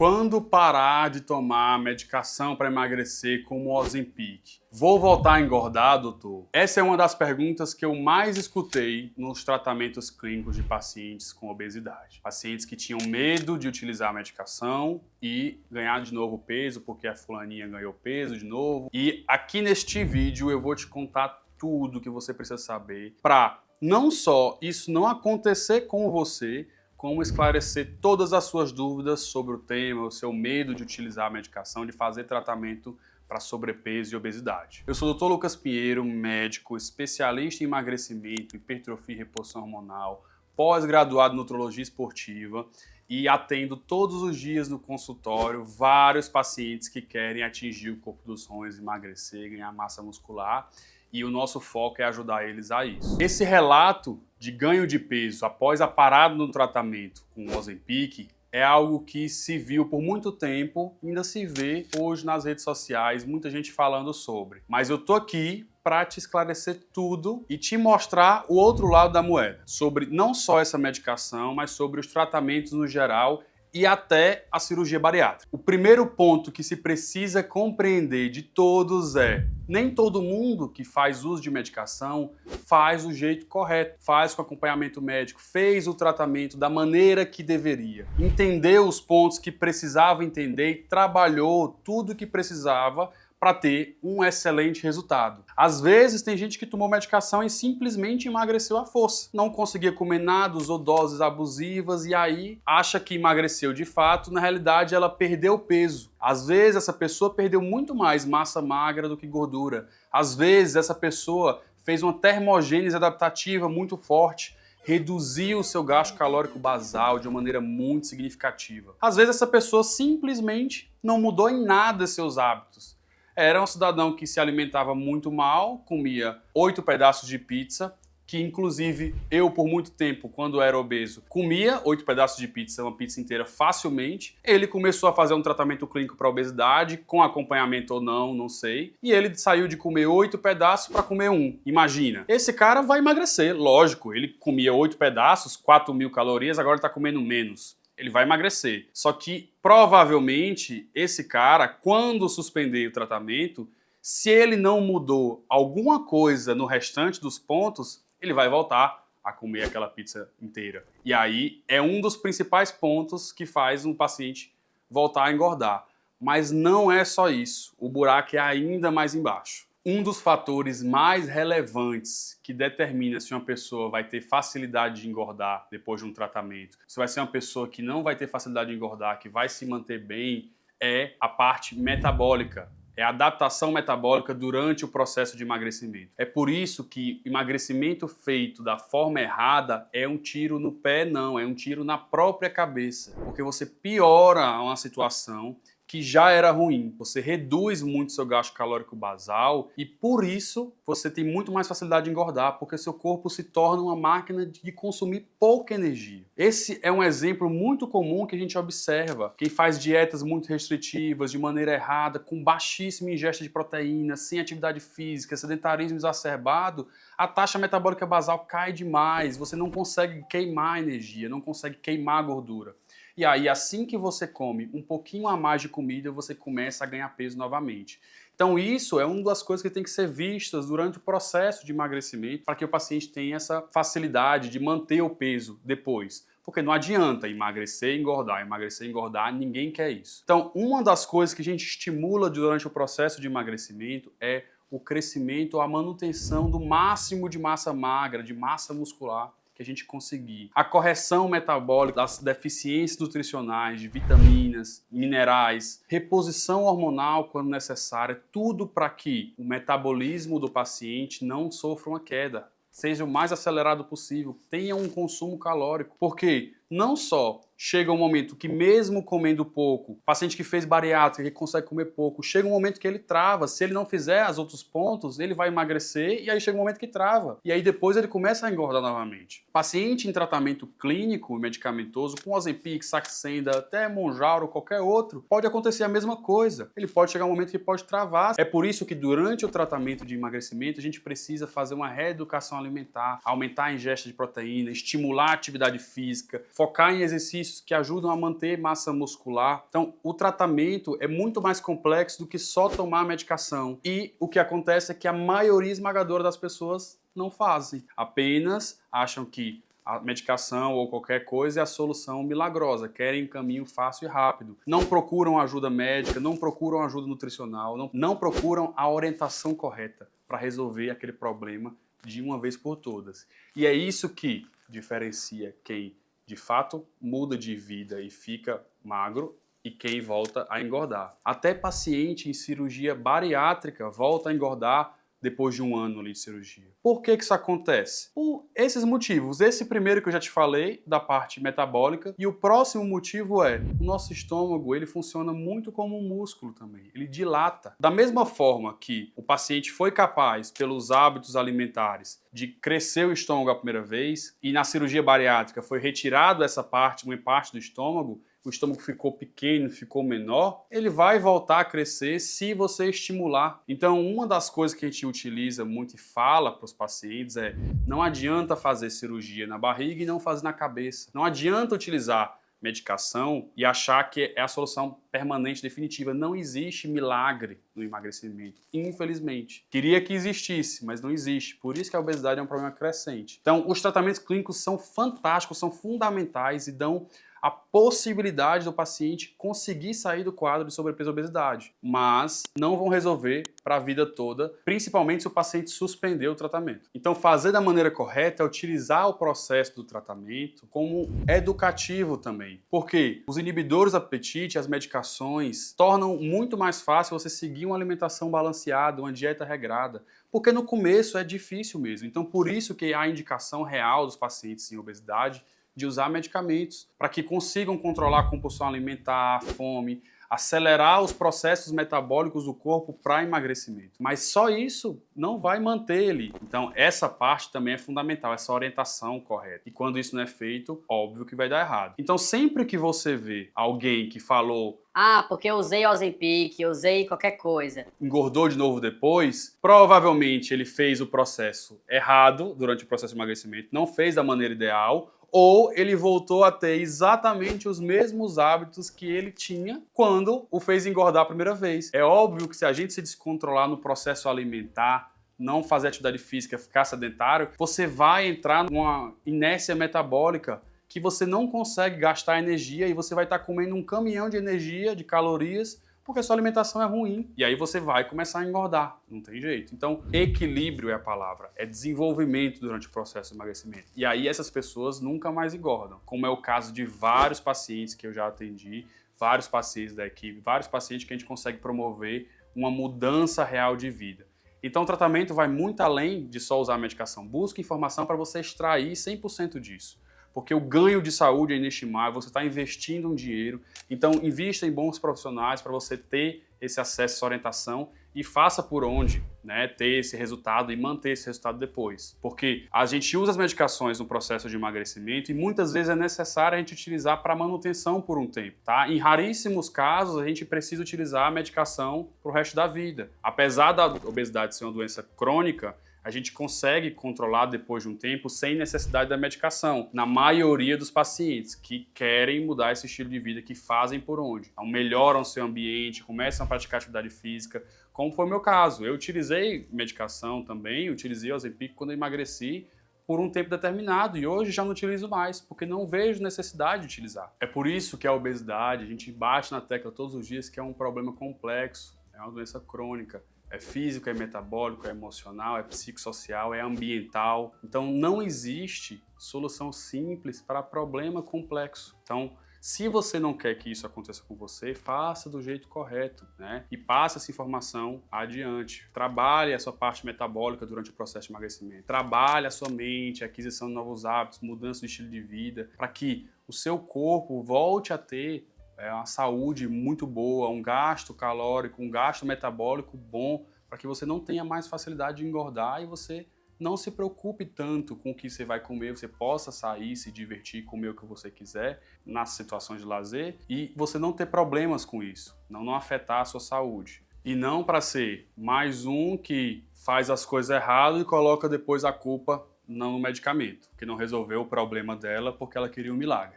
Quando parar de tomar medicação para emagrecer como o Ozempic? Vou voltar a engordar, doutor? Essa é uma das perguntas que eu mais escutei nos tratamentos clínicos de pacientes com obesidade. Pacientes que tinham medo de utilizar a medicação e ganhar de novo peso porque a fulaninha ganhou peso de novo. E aqui neste vídeo eu vou te contar tudo que você precisa saber para não só isso não acontecer com você, como esclarecer todas as suas dúvidas sobre o tema, o seu medo de utilizar a medicação, de fazer tratamento para sobrepeso e obesidade. Eu sou o Dr. Lucas Pinheiro, médico, especialista em emagrecimento, hipertrofia e reposição hormonal, pós-graduado em nutrologia esportiva e atendo todos os dias no consultório vários pacientes que querem atingir o corpo dos sonhos, emagrecer, ganhar massa muscular. E o nosso foco é ajudar eles a isso. Esse relato de ganho de peso após a parada no tratamento com o Ozempic é algo que se viu por muito tempo, ainda se vê hoje nas redes sociais, muita gente falando sobre. Mas eu tô aqui para te esclarecer tudo e te mostrar o outro lado da moeda, sobre não só essa medicação, mas sobre os tratamentos no geral e até a cirurgia bariátrica. O primeiro ponto que se precisa compreender de todos é: nem todo mundo que faz uso de medicação faz do jeito correto, faz com acompanhamento médico, fez o tratamento da maneira que deveria, entendeu os pontos que precisava entender e trabalhou tudo que precisava para ter um excelente resultado. Às vezes tem gente que tomou medicação e simplesmente emagreceu à força. Não conseguia comer nada, usou doses abusivas e aí acha que emagreceu de fato. Na realidade ela perdeu peso. Às vezes essa pessoa perdeu muito mais massa magra do que gordura. Às vezes essa pessoa fez uma termogênese adaptativa muito forte, reduziu o seu gasto calórico basal de uma maneira muito significativa. Às vezes essa pessoa simplesmente não mudou em nada seus hábitos. Era um cidadão que se alimentava muito mal, comia 8 pedaços de pizza, que inclusive eu por muito tempo, quando era obeso, comia 8 pedaços de pizza, uma pizza inteira facilmente. Ele começou a fazer um tratamento clínico para obesidade, com acompanhamento ou não, não sei. E ele saiu de comer 8 pedaços para comer 1. Imagina, esse cara vai emagrecer, lógico. Ele comia 8 pedaços, 4.000 calorias, agora ele está comendo menos. Ele vai emagrecer. Só que, provavelmente, esse cara, quando suspender o tratamento, se ele não mudou alguma coisa no restante dos pontos, ele vai voltar a comer aquela pizza inteira. E aí é um dos principais pontos que faz um paciente voltar a engordar. Mas não é só isso. O buraco é ainda mais embaixo. Um dos fatores mais relevantes que determina se uma pessoa vai ter facilidade de engordar depois de um tratamento, se vai ser uma pessoa que não vai ter facilidade de engordar, que vai se manter bem, é a parte metabólica. É a adaptação metabólica durante o processo de emagrecimento. É por isso que emagrecimento feito da forma errada é um tiro no pé, não, é um tiro na própria cabeça. Porque você piora uma situação que já era ruim. Você reduz muito seu gasto calórico basal e por isso você tem muito mais facilidade de engordar, porque seu corpo se torna uma máquina de consumir pouca energia. Esse é um exemplo muito comum que a gente observa. Quem faz dietas muito restritivas, de maneira errada, com baixíssima ingesta de proteína, sem atividade física, sedentarismo exacerbado, a taxa metabólica basal cai demais, você não consegue queimar energia, não consegue queimar gordura. E aí, assim que você come um pouquinho a mais de comida, você começa a ganhar peso novamente. Então isso é uma das coisas que tem que ser vistas durante o processo de emagrecimento para que o paciente tenha essa facilidade de manter o peso depois. Porque não adianta emagrecer e engordar, ninguém quer isso. Então, uma das coisas que a gente estimula durante o processo de emagrecimento é o crescimento, a manutenção do máximo de massa magra, de massa muscular, que a gente conseguir. A correção metabólica das deficiências nutricionais, de vitaminas, minerais, reposição hormonal quando necessária, tudo para que o metabolismo do paciente não sofra uma queda, seja o mais acelerado possível, tenha um consumo calórico. Porque não só chega um momento que mesmo comendo pouco, paciente que fez bariátrica, que consegue comer pouco, chega um momento que ele trava. Se ele não fizer os outros pontos, ele vai emagrecer e aí chega um momento que trava. E aí depois ele começa a engordar novamente. Paciente em tratamento clínico e medicamentoso, com Ozempic, Saxenda, até Mounjaro, qualquer outro, pode acontecer a mesma coisa. Ele pode chegar um momento que pode travar. É por isso que durante o tratamento de emagrecimento a gente precisa fazer uma reeducação alimentar, aumentar a ingesta de proteína, estimular a atividade física, focar em exercícios que ajudam a manter massa muscular. Então, o tratamento é muito mais complexo do que só tomar medicação. E o que acontece é que a maioria esmagadora das pessoas não fazem. Apenas acham que a medicação ou qualquer coisa é a solução milagrosa, querem um caminho fácil e rápido. Não procuram ajuda médica, não procuram ajuda nutricional, não procuram a orientação correta para resolver aquele problema de uma vez por todas. E é isso que diferencia quem de fato muda de vida e fica magro e quem volta a engordar. Até paciente em cirurgia bariátrica volta a engordar depois de um ano ali de cirurgia. Por que isso acontece? Por esses motivos. Esse primeiro que eu já te falei, da parte metabólica, e o próximo motivo é, o nosso estômago, ele funciona muito como um músculo também, ele dilata. Da mesma forma que o paciente foi capaz, pelos hábitos alimentares, de crescer o estômago a primeira vez, e na cirurgia bariátrica foi retirado essa parte, uma parte do estômago, o estômago ficou pequeno, ficou menor, ele vai voltar a crescer se você estimular. Então, uma das coisas que a gente utiliza muito e fala para os pacientes é: não adianta fazer cirurgia na barriga e não fazer na cabeça. Não adianta utilizar medicação e achar que é a solução permanente, definitiva. Não existe milagre no emagrecimento, infelizmente. Queria que existisse, mas não existe. Por isso que a obesidade é um problema crescente. Então, os tratamentos clínicos são fantásticos, são fundamentais e dão a possibilidade do paciente conseguir sair do quadro de sobrepeso e obesidade, mas não vão resolver para a vida toda, principalmente se o paciente suspender o tratamento. Então, fazer da maneira correta é utilizar o processo do tratamento como educativo também, porque os inibidores do apetite, as medicações, tornam muito mais fácil você seguir uma alimentação balanceada, uma dieta regrada, porque no começo é difícil mesmo. Então, por isso que há a indicação real dos pacientes em obesidade de usar medicamentos para que consigam controlar a compulsão alimentar, a fome, acelerar os processos metabólicos do corpo para emagrecimento. Mas só isso não vai manter ele. Então, essa parte também é fundamental, essa orientação correta. E quando isso não é feito, óbvio que vai dar errado. Então, sempre que você vê alguém que falou: ah, porque eu usei Ozempic, eu usei qualquer coisa, engordou de novo depois, provavelmente ele fez o processo errado durante o processo de emagrecimento, não fez da maneira ideal, ou ele voltou a ter exatamente os mesmos hábitos que ele tinha quando o fez engordar a primeira vez. É óbvio que se a gente se descontrolar no processo alimentar, não fazer atividade física, ficar sedentário, você vai entrar numa inércia metabólica que você não consegue gastar energia e você vai estar comendo um caminhão de energia, de calorias, porque a sua alimentação é ruim. E aí você vai começar a engordar, não tem jeito. Então, equilíbrio é a palavra, é desenvolvimento durante o processo de emagrecimento. E aí essas pessoas nunca mais engordam, como é o caso de vários pacientes que eu já atendi, vários pacientes da equipe, vários pacientes que a gente consegue promover uma mudança real de vida. Então o tratamento vai muito além de só usar a medicação. Busque informação para você extrair 100% disso. Porque o ganho de saúde é inestimável, você está investindo um dinheiro, então invista em bons profissionais para você ter esse acesso, essa orientação e faça por onde, né, ter esse resultado e manter esse resultado depois. Porque a gente usa as medicações no processo de emagrecimento e muitas vezes é necessário a gente utilizar para manutenção por um tempo, tá? Em raríssimos casos a gente precisa utilizar a medicação para o resto da vida. Apesar da obesidade ser uma doença crônica, a gente consegue controlar depois de um tempo sem necessidade da medicação, na maioria dos pacientes que querem mudar esse estilo de vida, que fazem por onde. Então melhoram seu ambiente, começam a praticar atividade física, como foi o meu caso. Eu utilizei medicação também, utilizei o Ozempic quando eu emagreci por um tempo determinado e hoje já não utilizo mais, porque não vejo necessidade de utilizar. É por isso que a obesidade, a gente bate na tecla todos os dias que é um problema complexo, é uma doença crônica. É físico, é metabólico, é emocional, é psicossocial, é ambiental. Então não existe solução simples para problema complexo. Então, se você não quer que isso aconteça com você, faça do jeito correto, né? E passe essa informação adiante. Trabalhe a sua parte metabólica durante o processo de emagrecimento. Trabalhe a sua mente, a aquisição de novos hábitos, mudança de estilo de vida, para que o seu corpo volte a ter uma saúde muito boa, um gasto calórico, um gasto metabólico bom, para que você não tenha mais facilidade de engordar e você não se preocupe tanto com o que você vai comer, você possa sair, se divertir, comer o que você quiser nas situações de lazer e você não ter problemas com isso, não afetar a sua saúde. E não para ser mais um que faz as coisas erradas e coloca depois a culpa no medicamento, que não resolveu o problema dela porque ela queria um milagre.